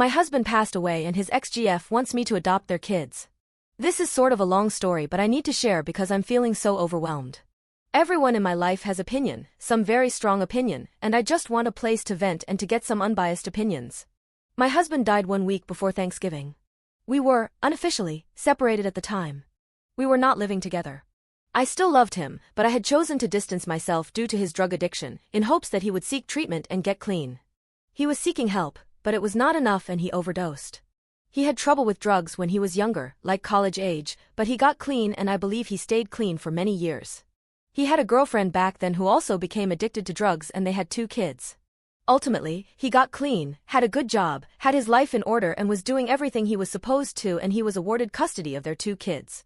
My husband passed away and his ex-GF wants me to adopt their kids. This is sort of a long story, but I need to share because I'm feeling so overwhelmed. Everyone in my life has opinion, some very strong opinion, and I just want a place to vent and to get some unbiased opinions. My husband died 1 week before Thanksgiving. We were, unofficially, separated at the time. We were not living together. I still loved him, but I had chosen to distance myself due to his drug addiction, in hopes that he would seek treatment and get clean. He was seeking help, but it was not enough and he overdosed. He had trouble with drugs when he was younger, like college age, but he got clean and I believe he stayed clean for many years. He had a girlfriend back then who also became addicted to drugs and they had 2 kids. Ultimately, he got clean, had a good job, had his life in order and was doing everything he was supposed to, and he was awarded custody of their 2 kids.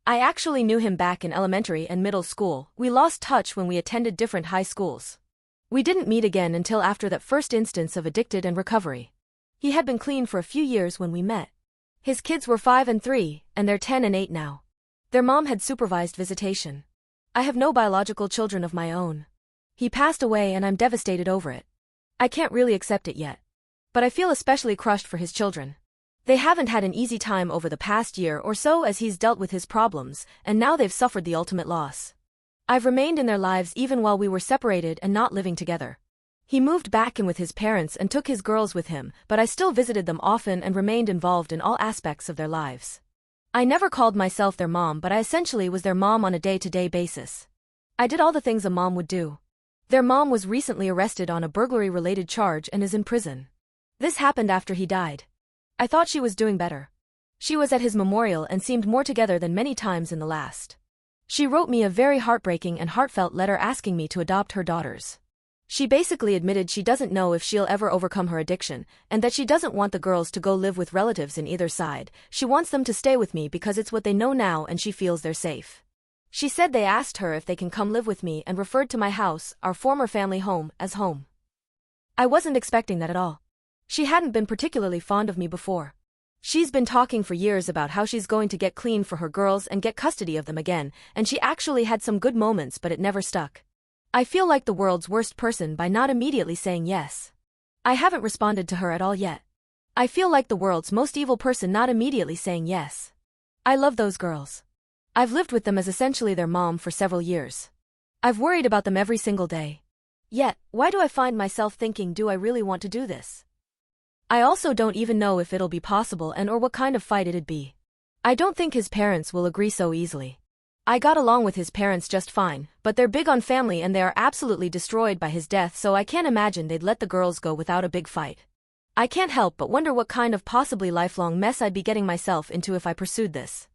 I actually knew him back in elementary and middle school. We lost touch when we attended different high schools. We didn't meet again until after that first instance of addicted and recovery. He had been clean for a few years when we met. His kids were 5 and 3, and they're 10 and 8 now. Their mom had supervised visitation. I have no biological children of my own. He passed away and I'm devastated over it. I can't really accept it yet. But I feel especially crushed for his children. They haven't had an easy time over the past year or so as he's dealt with his problems, and now they've suffered the ultimate loss. I've remained in their lives even while we were separated and not living together. He moved back in with his parents and took his girls with him, but I still visited them often and remained involved in all aspects of their lives. I never called myself their mom, but I essentially was their mom on a day-to-day basis. I did all the things a mom would do. Their mom was recently arrested on a burglary-related charge and is in prison. This happened after he died. I thought she was doing better. She was at his memorial and seemed more together than many times in the last. She wrote me a very heartbreaking and heartfelt letter asking me to adopt her daughters. She basically admitted she doesn't know if she'll ever overcome her addiction, and that she doesn't want the girls to go live with relatives in either side. She wants them to stay with me because it's what they know now and she feels they're safe. She said they asked her if they can come live with me and referred to my house, our former family home, as home. I wasn't expecting that at all. She hadn't been particularly fond of me before. She's been talking for years about how she's going to get clean for her girls and get custody of them again, and she actually had some good moments, but it never stuck. I feel like the world's worst person by not immediately saying yes. I haven't responded to her at all yet. I feel like the world's most evil person not immediately saying yes. I love those girls. I've lived with them as essentially their mom for several years. I've worried about them every single day. Yet, why do I find myself thinking, do I really want to do this? I also don't even know if it'll be possible and or what kind of fight it'd be. I don't think his parents will agree so easily. I got along with his parents just fine, but they're big on family and they are absolutely destroyed by his death, so I can't imagine they'd let the girls go without a big fight. I can't help but wonder what kind of possibly lifelong mess I'd be getting myself into if I pursued this.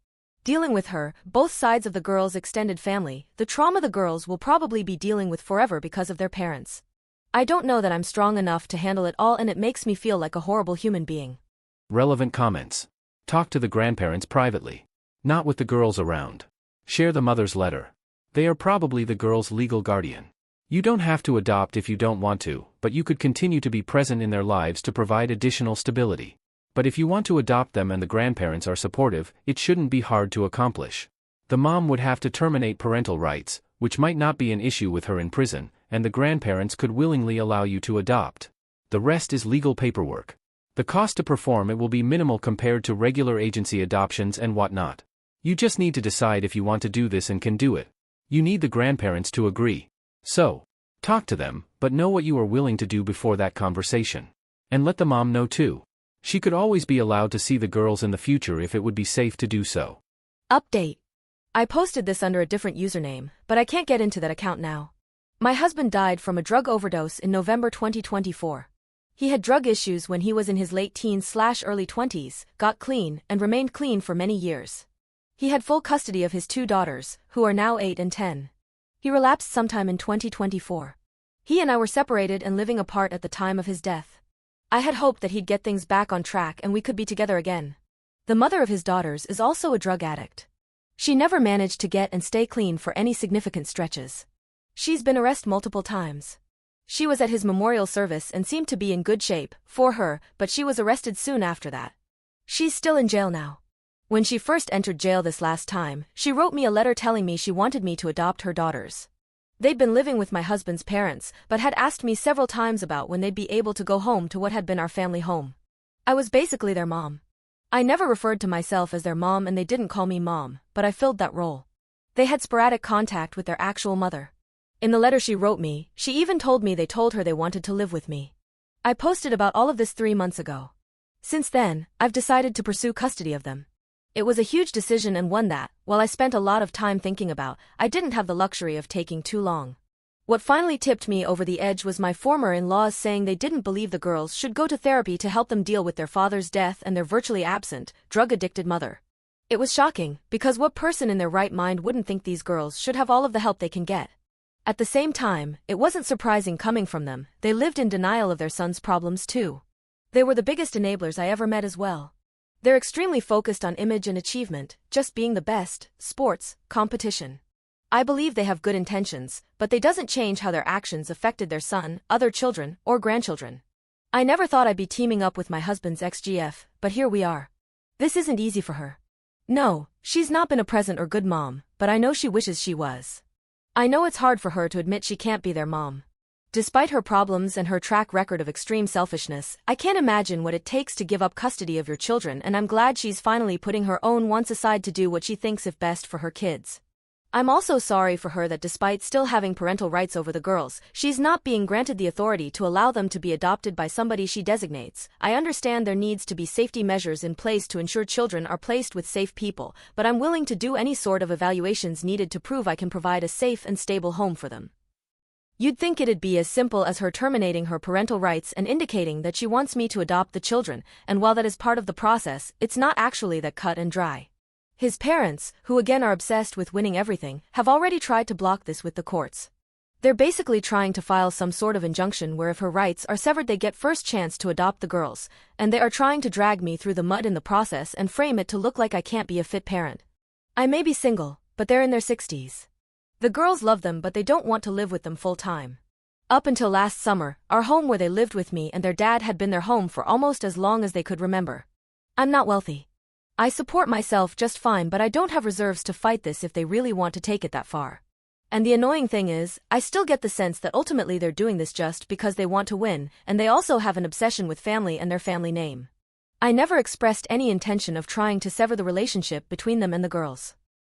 Dealing with her, both sides of the girls' extended family, the trauma the girls will probably be dealing with forever because of their parents. I don't know that I'm strong enough to handle it all, and it makes me feel like a horrible human being. Relevant comments. Talk to the grandparents privately. Not with the girls around. Share the mother's letter. They are probably the girl's legal guardian. You don't have to adopt if you don't want to, but you could continue to be present in their lives to provide additional stability. But if you want to adopt them and the grandparents are supportive, it shouldn't be hard to accomplish. The mom would have to terminate parental rights, which might not be an issue with her in prison, and the grandparents could willingly allow you to adopt. The rest is legal paperwork. The cost to perform it will be minimal compared to regular agency adoptions and whatnot. You just need to decide if you want to do this and can do it. You need the grandparents to agree. So, talk to them, but know what you are willing to do before that conversation. And let the mom know too. She could always be allowed to see the girls in the future if it would be safe to do so. Update. I posted this under a different username, but I can't get into that account now. My husband died from a drug overdose in November 2024. He had drug issues when he was in his late teens/early 20s, got clean, and remained clean for many years. He had full custody of his 2 daughters, who are now 8 and 10. He relapsed sometime in 2024. He and I were separated and living apart at the time of his death. I had hoped that he'd get things back on track and we could be together again. The mother of his daughters is also a drug addict. She never managed to get and stay clean for any significant stretches. She's been arrested multiple times. She was at his memorial service and seemed to be in good shape for her, but she was arrested soon after that. She's still in jail now. When she first entered jail this last time, she wrote me a letter telling me she wanted me to adopt her daughters. They'd been living with my husband's parents, but had asked me several times about when they'd be able to go home to what had been our family home. I was basically their mom. I never referred to myself as their mom and they didn't call me mom, but I filled that role. They had sporadic contact with their actual mother. In the letter she wrote me, she even told me they told her they wanted to live with me. I posted about all of this 3 months ago. Since then, I've decided to pursue custody of them. It was a huge decision and one that, while I spent a lot of time thinking about, I didn't have the luxury of taking too long. What finally tipped me over the edge was my former in-laws saying they didn't believe the girls should go to therapy to help them deal with their father's death and their virtually absent, drug-addicted mother. It was shocking, because what person in their right mind wouldn't think these girls should have all of the help they can get? At the same time, it wasn't surprising coming from them. They lived in denial of their son's problems too. They were the biggest enablers I ever met as well. They're extremely focused on image and achievement, just being the best, sports, competition. I believe they have good intentions, but they doesn't change how their actions affected their son, other children, or grandchildren. I never thought I'd be teaming up with my husband's ex-GF, but here we are. This isn't easy for her. No, she's not been a present or good mom, but I know she wishes she was. I know it's hard for her to admit she can't be their mom. Despite her problems and her track record of extreme selfishness, I can't imagine what it takes to give up custody of your children, and I'm glad she's finally putting her own wants aside to do what she thinks is best for her kids. I'm also sorry for her that despite still having parental rights over the girls, she's not being granted the authority to allow them to be adopted by somebody she designates. I understand there needs to be safety measures in place to ensure children are placed with safe people, but I'm willing to do any sort of evaluations needed to prove I can provide a safe and stable home for them. You'd think it'd be as simple as her terminating her parental rights and indicating that she wants me to adopt the children, and while that is part of the process, it's not actually that cut and dry. His parents, who again are obsessed with winning everything, have already tried to block this with the courts. They're basically trying to file some sort of injunction where if her rights are severed they get first chance to adopt the girls, and they are trying to drag me through the mud in the process and frame it to look like I can't be a fit parent. I may be single, but they're in their 60s. The girls love them but they don't want to live with them full time. Up until last summer, our home where they lived with me and their dad had been their home for almost as long as they could remember. I'm not wealthy. I support myself just fine, but I don't have reserves to fight this if they really want to take it that far. And the annoying thing is, I still get the sense that ultimately they're doing this just because they want to win, and they also have an obsession with family and their family name. I never expressed any intention of trying to sever the relationship between them and the girls.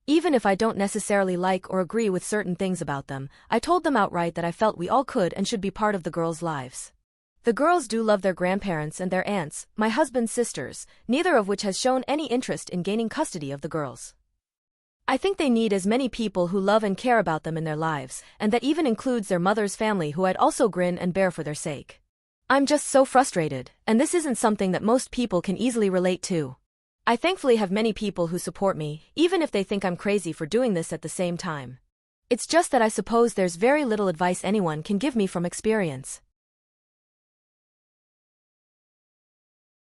Even if I don't necessarily like or agree with certain things about them, I told them outright that I felt we all could and should be part of the girls' lives. The girls do love their grandparents and their aunts, my husband's sisters, neither of which has shown any interest in gaining custody of the girls. I think they need as many people who love and care about them in their lives, and that even includes their mother's family who I'd also grin and bear for their sake. I'm just so frustrated, and this isn't something that most people can easily relate to. I thankfully have many people who support me, even if they think I'm crazy for doing this at the same time. It's just that I suppose there's very little advice anyone can give me from experience.